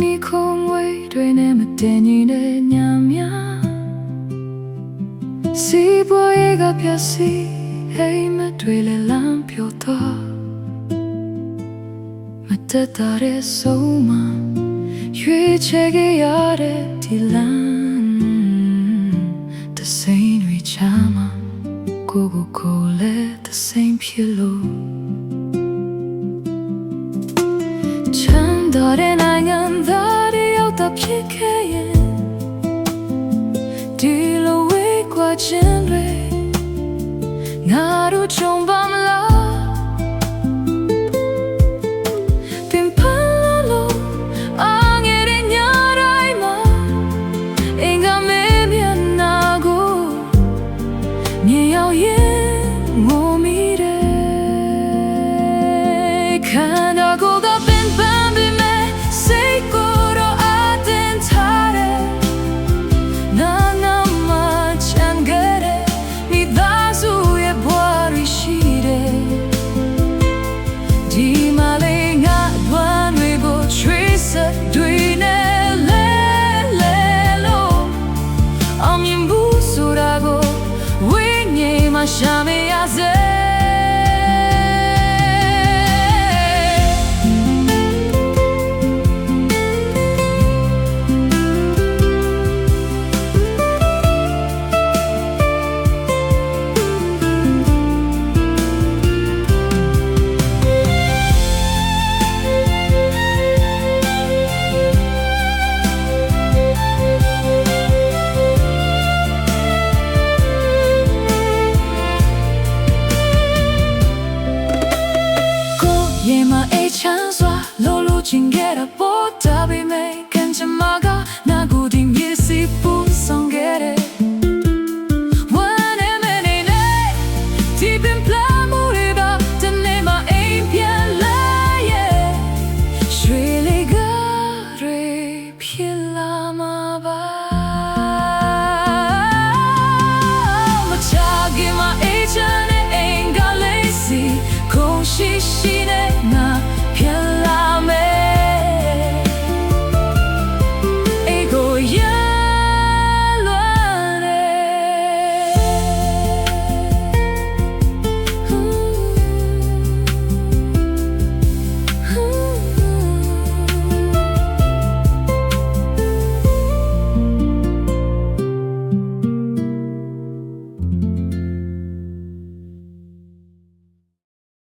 မိခုံဝေးတွေနဲ့မတင်ညီတဲ့ညများစီးပွားရေးကပြည့်စည်ဟိမ်မတွေလည်းလမ်းပြောတော့မတက်တာတဲ့ဆုံးမရွေးချယ်ခဲ့ရတဲ့ဒီလမ်းတစိမ့်တွေချာမှာကိုလည်းတစိမ့်ဖြစ်လို့ချမ်းသာတဲ့နိုင်ငံသားတွေရောက်တာဖြစ်ခဲ့